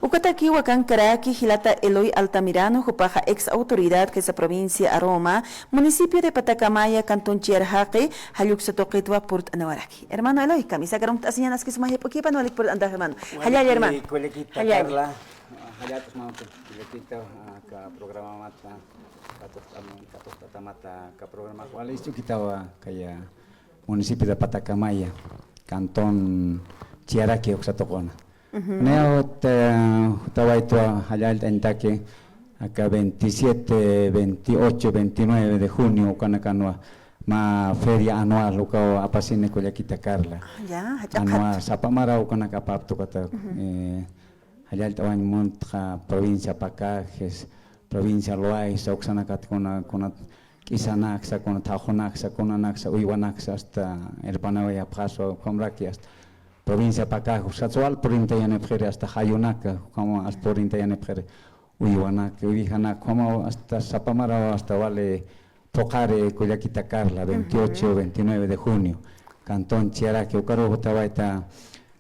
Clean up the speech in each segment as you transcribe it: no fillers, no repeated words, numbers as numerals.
Ukataki Huacán Caraqui, Gilata Eloy Altamirano, Jupaja ex autoridad que es la provincia Aroma, municipio de Patacamaya, Cantón Chierjaque, Hayuxatoquetua, Port Anawaraki. Hermano Eloy, camisa garum asianas que sumaje poquipa no por andar hermano. Hayay hermano. Colequita Carla, hayay colequita ka programa mata, katos mata ka programa cual es kita kaya municipio de Patacamaya, Cantón Chierjaque, Oxatocona. Neo estaba esto allá en Taque, acá 27, 28, 29 de junio, cuando ma feria anual, lo que apasine con la quita Carla. Ya, anual, sapamara o con acá papto kata, allá estaba en Montra, provincia Pacajes, provincia Loaiza, Oxanacat con Kisanaxa, con Tajonaxa, con Anaxa, Uiwanaxa, hasta el Panawaya Paso, con Raquias. Provincia Pacajo, Satsual Purinta Yanepere hasta Hayunaka, como hasta Purinta Yanepere, Uiwanaka, Uijana, como hasta Zapamara, hasta Vale Pocare, Coyaquita Carla, 28, 29 de junio, Cantón Chiara, que Ucaro Botabaita,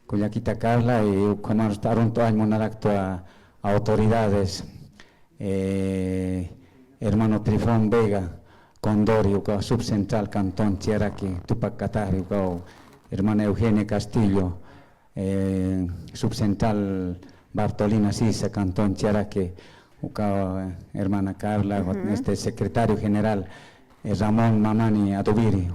Coyaquita Carla, y como hasta Aronto Año Monaracto a autoridades, hermano Trifón Vega, Condorio, subcentral Cantón Chiara, que Tupac Catari, hermana Eugenia Castillo, subcentral Bartolina Sisa, Cantón Charaque, hermana Carla, secretario general Ramón Mamani Adubiri,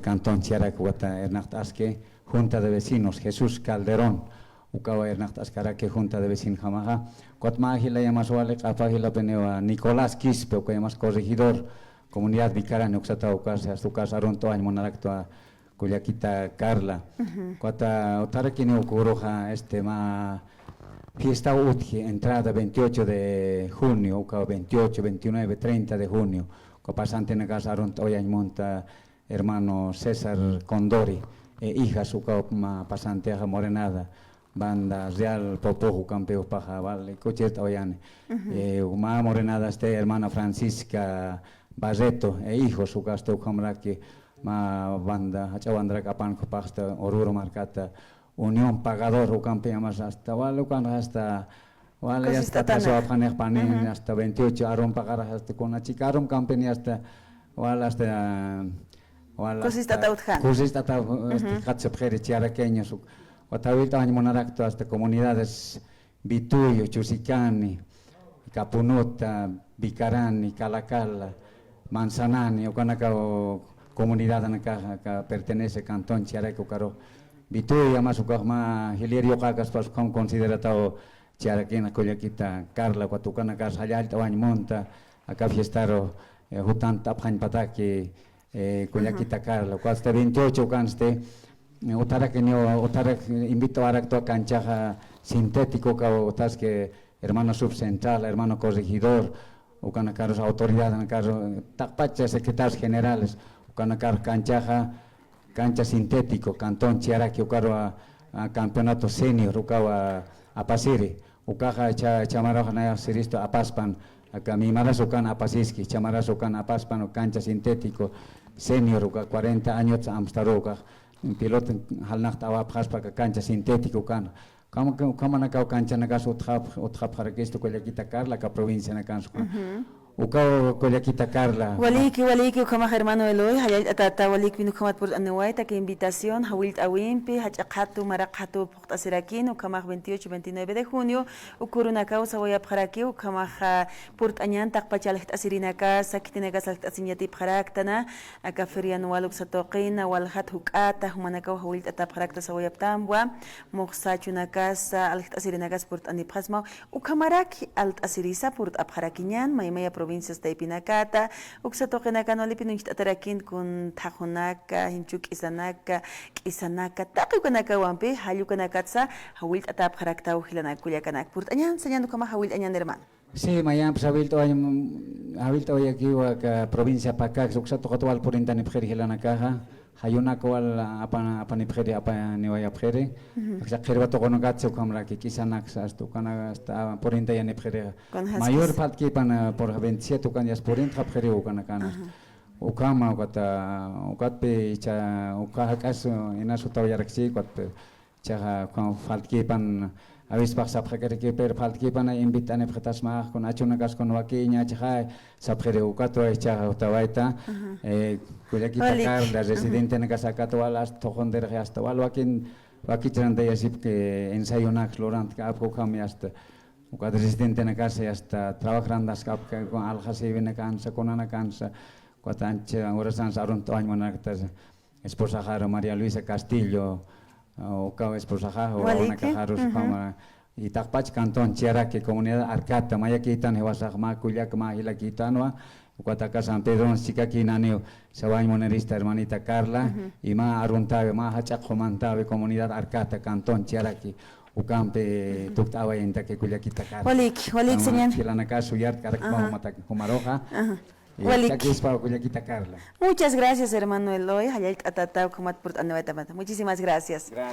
Cantón Charaque, Ernachtasque, Junta de Vecinos, Jesús Calderón, Ernachtascaraque, Junta de Vecinos Jamaja, Cotmagila Yamaswale, Capagila Peneo, Nicolás Quispe, que llamas corregidor, Comunidad Vicarana, Uxata Ucasa, Azucasa, Aronto, Año Monaractua, Coyaquita Carla, cuata otara que no ocurroja ma fiesta útil, entrada 28 de junio, 28, 29, 30 de junio, pasante en casa Arontoya monta hermano César Condori, hija su ma pasante a Morenada, banda Real Popojo Campeo Paja, vale, cocheta oyane, ma Morenada hermana Francisca Barreto, hijo su gasto que ma banda hacawandra kapan kopasta oruro marcata unión pagador o campeamas hasta cuando hasta vale hasta caso apaner panen hasta 28 aron pagar hasta con la chica aron campenia hasta hasta cosista tautjan cosista hasta pjere chiara kenya su watawita año monaracto hasta comunidades Bituyo, Chusicani, Capunota, Bicarani, Calacala, Manzanani o canacao comunidad en que pertenece Cantón Chiaraco Caro Bituya más o más Hilerio Cagas pas como considerado Chiaraquena Coyaquita Carla Cuatucana Cas Hayal Tabañ Monta acá fiestaro Hutan Tapjan Pataki Coyaquita Carla cuasta 28 canste Otara que no Otara invito a acto canchaja sintético que otas que hermano subcentral hermano corregidor o canacaros autoridad en caso Tapacha secretarios generales Canacar cancha sintético, Cantón Chiaraque, Ucaro a campeonato senior, Ucao a Pasiri, Ucaja Chamarajana Siristo a Paspan, acá mi Marazucan a Pasiski, Chamarazucan a Paspan o cancha sintético, senior, Uca 40 años Amstaroca, un piloto Halnacht a Paspa, cancha sintético, Can. Como na cancha na casa otra para que esto Coyaquita Carla, que provincia na cancha. Ucao Coyaquita Carla. Waliki, como hermano Eloy, hayat atata waliki vino como por anuaita que invitación, hawilt awimpi, hachakatu marakatu portasirakin, ucama 28, 29 de junio, ukuruna causa voy a paraki, ucama port añan takpachal asirina casa, kitinagas asinyati paraktana, acá feria anual uxatoqina, walhat hukata, humanacao hawilt ataparakta sawayap tambua, moxachuna casa, asirinagas port anipasma, ucamaraki alt asirisa port aparakinyan, maimaya provincias de Pinacata, Uxatoquenaca, no le pinunchit atarakin con Tajonaca, Hinchuk Isanaka, Takukanaka Wampi, Hayukanakatsa, Hawilt Atap Harakta, Hilanakuliakanak, Purtañan, señalando como Hawilt Añan hermano. Sí, Mayam, pues habilto hoy aquí a provincia Pacax, Uxatoquatual por Intanipjeri Hilanakaja, Hayunakawal apanipjeri apaniwaya pjeri, Xakirba Togonogatsu Kamra, que Kisanax, hasta por Intanipjeri. Mayor parte que por 27 cañas por Intrapjeri Ukanakana. Ukama, Ukatpe, Ukahakas, en Asutawaraxi, Chaha, Faltkipan. avispa sapjere que per faltki pana invitane pretas ma con achuna gas con wakiña chai sapjere ukato echa otawaita kuya kitakar la residente na kasakato alas tojonder hasta walwakin wakichran de asip que ensayo nax lorant ka apko kami hasta ukat residente na casa hasta trabajando skap con aljase vene cansa con ana cansa cuatanche ahora san saron toañ monactas esposa Jaro María Luisa Castillo o esposa Jaro una Jaro fama y takpach cantón chiara que comunidad arcata maya quitan hewasaj ma kuyak ma hila quitanwa cuataca San Pedro chica quinaneo sabañ monerista hermanita Carla y ma aruntabe ma hachak jomantabe comunidad arcata cantón chiara que ukampe tuktawa yenta que kulyakita Carla walik señor kilanaka suyar karak ma mata kumaroja Carla. Muchas gracias, hermano Eloy. Muchísimas gracias.